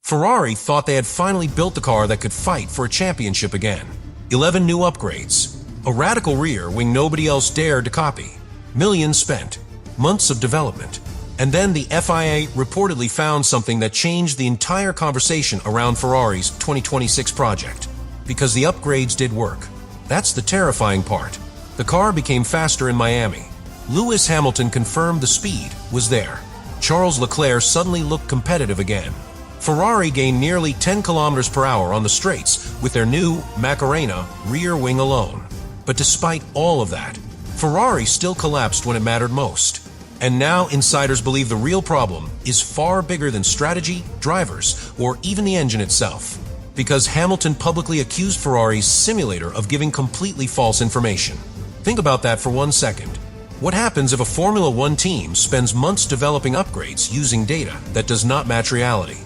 Ferrari thought they had finally built the car that could fight for a championship again. 11 new upgrades, a radical rear wing nobody else dared to copy, millions spent, months of development. And then the FIA reportedly found something that changed the entire conversation around Ferrari's 2026 project. Because the upgrades did work. That's the terrifying part. The car became faster in Miami. Lewis Hamilton confirmed the speed was there. Charles Leclerc suddenly looked competitive again. Ferrari gained nearly 10 km per hour on the straights with their new Macarena rear wing alone. But despite all of that, Ferrari still collapsed when it mattered most. And now insiders believe the real problem is far bigger than strategy, drivers, or even the engine itself. Because Hamilton publicly accused Ferrari's simulator of giving completely false information. Think about that for 1 second. What happens if a Formula One team spends months developing upgrades using data that does not match reality?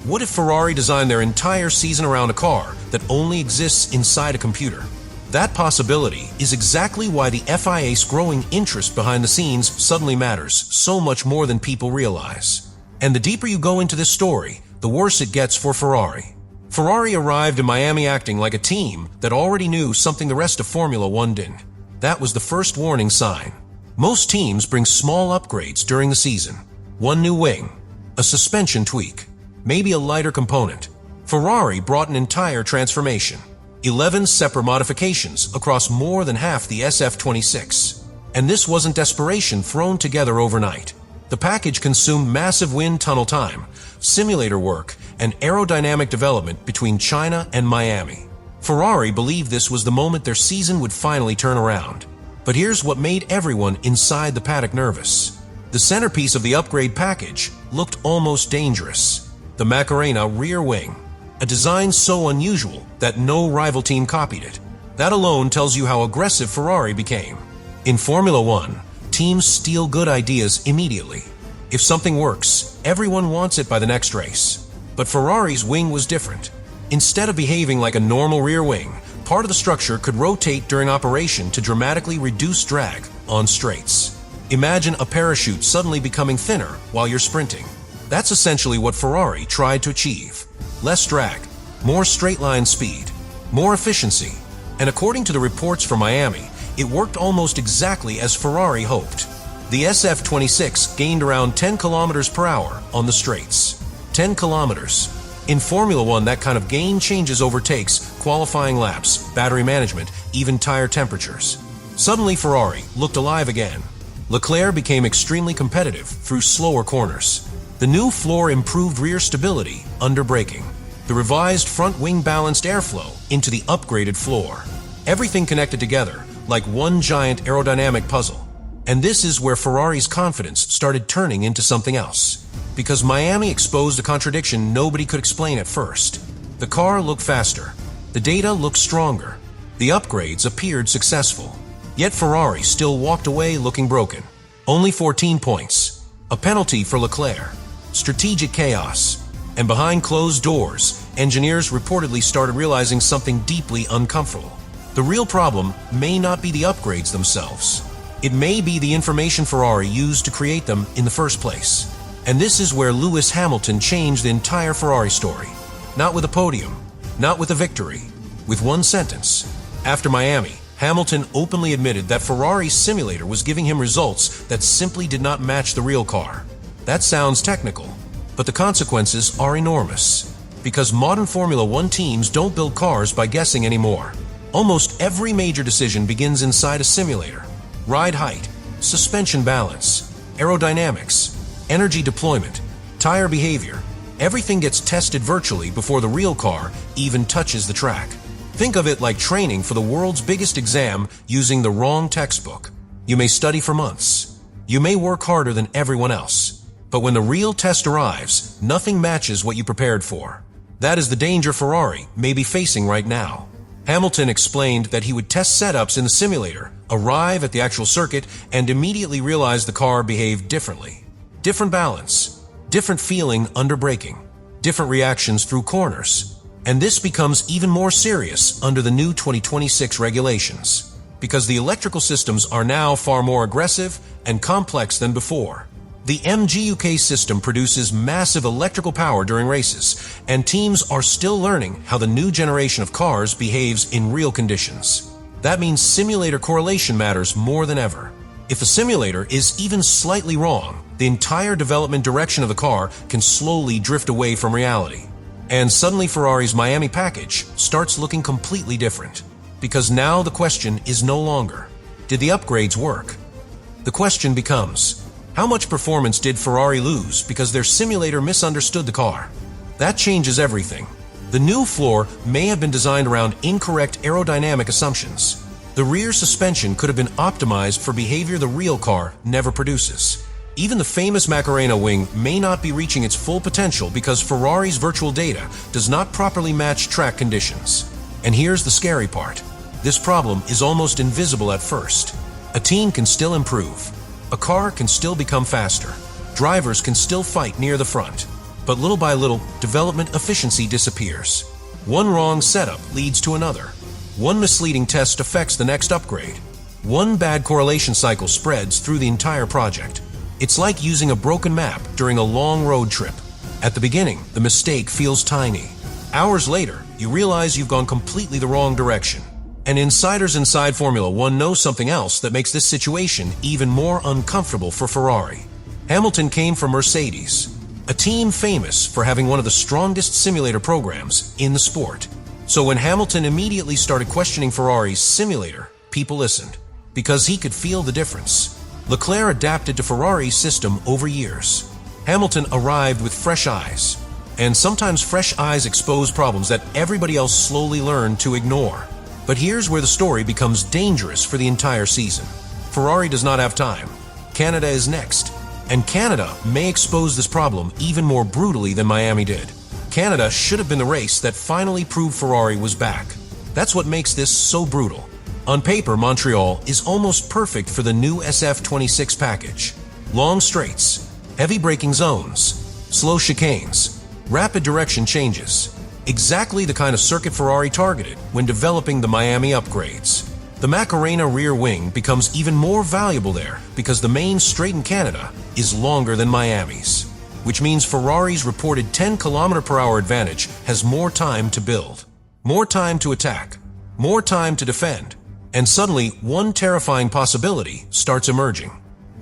What if Ferrari designed their entire season around a car that only exists inside a computer? That possibility is exactly why the FIA's growing interest behind the scenes suddenly matters so much more than people realize. And the deeper you go into this story, the worse it gets for Ferrari. Ferrari arrived in Miami acting like a team that already knew something the rest of Formula One didn't. That was the first warning sign. Most teams bring small upgrades during the season. One new wing, a suspension tweak, maybe a lighter component. Ferrari brought an entire transformation. 11 separate modifications across more than half the SF26. And this wasn't desperation thrown together overnight. The package consumed massive wind tunnel time, simulator work, and aerodynamic development between China and Miami. Ferrari believed this was the moment their season would finally turn around. But here's what made everyone inside the paddock nervous. The centerpiece of the upgrade package looked almost dangerous. The Macarena rear wing. A design so unusual that no rival team copied it. That alone tells you how aggressive Ferrari became. In Formula One, teams steal good ideas immediately. If something works, everyone wants it by the next race. But Ferrari's wing was different. Instead of behaving like a normal rear wing, part of the structure could rotate during operation to dramatically reduce drag on straights. Imagine a parachute suddenly becoming thinner while you're sprinting. That's essentially what Ferrari tried to achieve. Less drag, more straight-line speed, more efficiency. And according to the reports from Miami, it worked almost exactly as Ferrari hoped. The SF26 gained around 10 km per hour on the straights. 10 kilometers. In Formula One, that kind of gain changes overtakes qualifying laps, battery management, even tire temperatures. Suddenly Ferrari looked alive again. Leclerc became extremely competitive through slower corners. The new floor improved rear stability under braking. The revised front wing balanced airflow into the upgraded floor. Everything connected together like one giant aerodynamic puzzle. And this is where Ferrari's confidence started turning into something else. Because Miami exposed a contradiction nobody could explain at first. The car looked faster. The data looked stronger. The upgrades appeared successful. Yet Ferrari still walked away looking broken. Only 14 points. A penalty for Leclerc. Strategic chaos. And behind closed doors, engineers reportedly started realizing something deeply uncomfortable. The real problem may not be the upgrades themselves. It may be the information Ferrari used to create them in the first place. And this is where Lewis Hamilton changed the entire Ferrari story. Not with a podium, not with a victory, with one sentence. After Miami, Hamilton openly admitted that Ferrari's simulator was giving him results that simply did not match the real car. That sounds technical, but the consequences are enormous. Because modern Formula One teams don't build cars by guessing anymore. Almost every major decision begins inside a simulator. Ride height, suspension balance, aerodynamics, energy deployment, tire behavior. Everything gets tested virtually before the real car even touches the track. Think of it like training for the world's biggest exam using the wrong textbook. You may study for months. You may work harder than everyone else. But when the real test arrives, nothing matches what you prepared for. That is the danger Ferrari may be facing right now. Hamilton explained that he would test setups in the simulator, arrive at the actual circuit, and immediately realize the car behaved differently. Different balance, different feeling under braking, different reactions through corners. And this becomes even more serious under the new 2026 regulations, because the electrical systems are now far more aggressive and complex than before. The MGUK system produces massive electrical power during races, and teams are still learning how the new generation of cars behaves in real conditions. That means simulator correlation matters more than ever. If a simulator is even slightly wrong, the entire development direction of the car can slowly drift away from reality. And suddenly Ferrari's Miami package starts looking completely different. Because now the question is no longer, did the upgrades work? The question becomes, how much performance did Ferrari lose because their simulator misunderstood the car? That changes everything. The new floor may have been designed around incorrect aerodynamic assumptions. The rear suspension could have been optimized for behavior the real car never produces. Even the famous Macarena wing may not be reaching its full potential because Ferrari's virtual data does not properly match track conditions. And here's the scary part. This problem is almost invisible at first. A team can still improve. A car can still become faster. Drivers can still fight near the front. But little by little, development efficiency disappears. One wrong setup leads to another. One misleading test affects the next upgrade. One bad correlation cycle spreads through the entire project. It's like using a broken map during a long road trip. At the beginning, the mistake feels tiny. Hours later, you realize you've gone completely the wrong direction. And insiders inside Formula One know something else that makes this situation even more uncomfortable for Ferrari. Hamilton came from Mercedes, a team famous for having one of the strongest simulator programs in the sport. So when Hamilton immediately started questioning Ferrari's simulator, people listened, because he could feel the difference. Leclerc adapted to Ferrari's system over years. Hamilton arrived with fresh eyes, and sometimes fresh eyes expose problems that everybody else slowly learned to ignore. But here's where the story becomes dangerous for the entire season. Ferrari does not have time. Canada is next, and Canada may expose this problem even more brutally than Miami did. Canada should have been the race that finally proved Ferrari was back. That's what makes this so brutal. On paper, Montreal is almost perfect for the new SF26 package. Long straights, heavy braking zones, slow chicanes, rapid direction changes. Exactly the kind of circuit Ferrari targeted when developing the Miami upgrades. The Macarena rear wing becomes even more valuable there because the main straight in Canada is longer than Miami's, which means Ferrari's reported 10 km/h advantage has more time to build, more time to attack, more time to defend. And suddenly, one terrifying possibility starts emerging.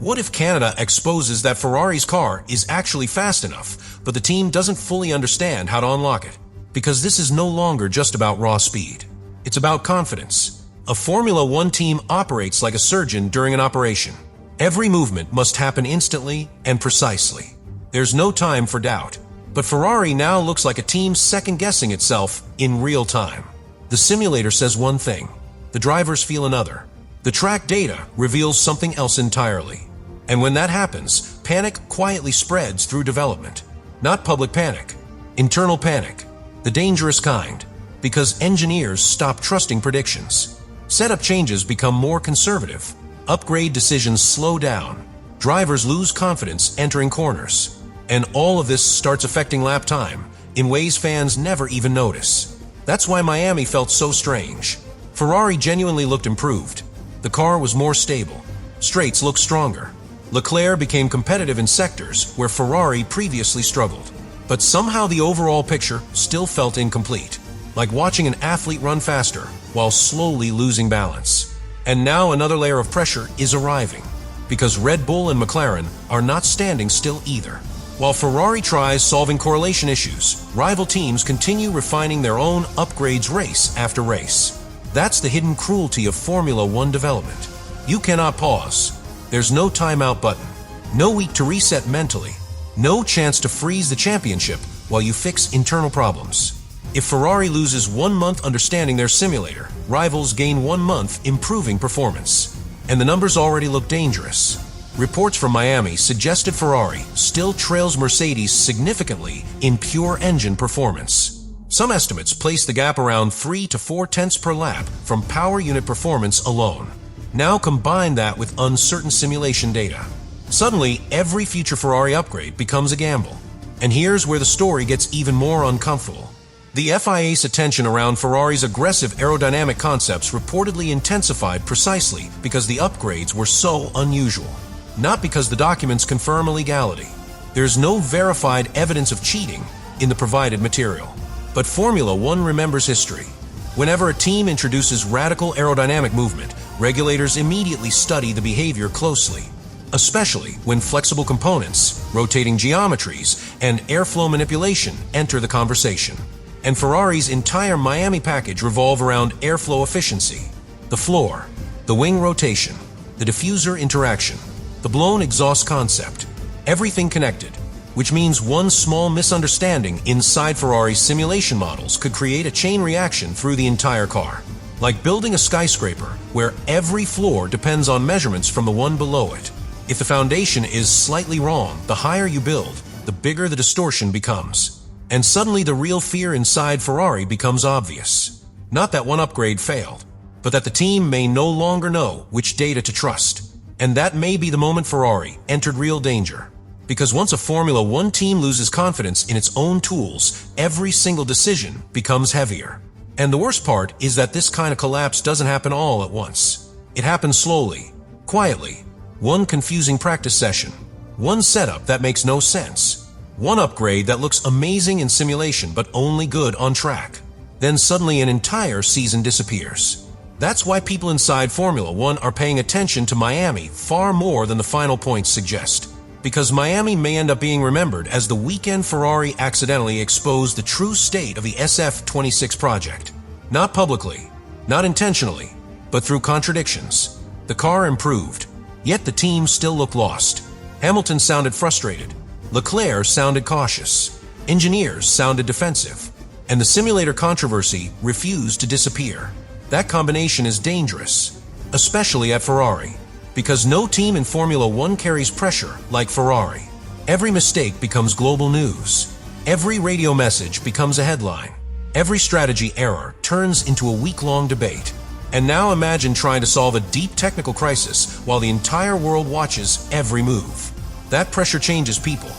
What if Canada exposes that Ferrari's car is actually fast enough, but the team doesn't fully understand how to unlock it? Because this is no longer just about raw speed. It's about confidence. A Formula One team operates like a surgeon during an operation. Every movement must happen instantly and precisely. There's no time for doubt. But Ferrari now looks like a team second-guessing itself in real time. The simulator says one thing. The drivers feel another. The track data reveals something else entirely. And when that happens, panic quietly spreads through development. Not public panic, internal panic. The dangerous kind, because engineers stop trusting predictions. Setup changes become more conservative. Upgrade decisions slow down. Drivers lose confidence entering corners. And all of this starts affecting lap time in ways fans never even notice. That's why Miami felt so strange. Ferrari genuinely looked improved. The car was more stable. Straights looked stronger. Leclerc became competitive in sectors where Ferrari previously struggled. But somehow the overall picture still felt incomplete, like watching an athlete run faster while slowly losing balance. And now another layer of pressure is arriving, because Red Bull and McLaren are not standing still either. While Ferrari tries solving correlation issues, rival teams continue refining their own upgrades race after race. That's the hidden cruelty of Formula One development. You cannot pause. There's no timeout button, no week to reset mentally, no chance to freeze the championship while you fix internal problems. If Ferrari loses 1 month understanding their simulator, rivals gain 1 month improving performance. And the numbers already look dangerous. Reports from Miami suggested Ferrari still trails Mercedes significantly in pure engine performance. Some estimates place the gap around 3 to 4 tenths per lap from power unit performance alone. Now combine that with uncertain simulation data. Suddenly, every future Ferrari upgrade becomes a gamble. And here's where the story gets even more uncomfortable. The FIA's attention around Ferrari's aggressive aerodynamic concepts reportedly intensified precisely because the upgrades were so unusual. not because the documents confirm illegality. There's no verified evidence of cheating in the provided material. But Formula One remembers history. Whenever a team introduces radical aerodynamic movement, regulators immediately study the behavior closely, especially when flexible components, rotating geometries, and airflow manipulation enter the conversation. And Ferrari's entire Miami package revolve around airflow efficiency, the floor, the wing rotation, the diffuser interaction, the blown exhaust concept, everything connected, which means one small misunderstanding inside Ferrari's simulation models could create a chain reaction through the entire car. Like building a skyscraper, where every floor depends on measurements from the one below it. If the foundation is slightly wrong, the higher you build, the bigger the distortion becomes. And suddenly the real fear inside Ferrari becomes obvious. Not that one upgrade failed, but that the team may no longer know which data to trust. And that may be the moment Ferrari entered real danger. Because once a Formula One team loses confidence in its own tools, every single decision becomes heavier. And the worst part is that this kind of collapse doesn't happen all at once. It happens slowly, quietly. One confusing practice session, one setup that makes no sense, one upgrade that looks amazing in simulation but only good on track. Then suddenly an entire season disappears. That's why people inside Formula One are paying attention to Miami far more than the final points suggest. Because Miami may end up being remembered as the weekend Ferrari accidentally exposed the true state of the SF26 project. Not publicly, not intentionally, but through contradictions. The car improved, yet the team still looked lost. Hamilton sounded frustrated. Leclerc sounded cautious. Engineers sounded defensive. And the simulator controversy refused to disappear. That combination is dangerous, especially at Ferrari. Because no team in Formula One carries pressure like Ferrari. Every mistake becomes global news. Every radio message becomes a headline. Every strategy error turns into a week-long debate. And now imagine trying to solve a deep technical crisis while the entire world watches every move. That pressure changes people.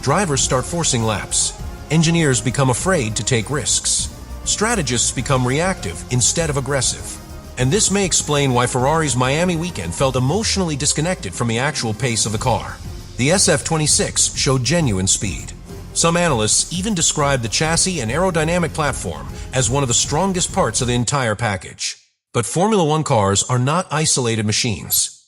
Drivers start forcing laps. Engineers become afraid to take risks. Strategists become reactive instead of aggressive. And this may explain why Ferrari's Miami weekend felt emotionally disconnected from the actual pace of the car. The SF26 showed genuine speed. Some analysts even described the chassis and aerodynamic platform as one of the strongest parts of the entire package. But Formula One cars are not isolated machines.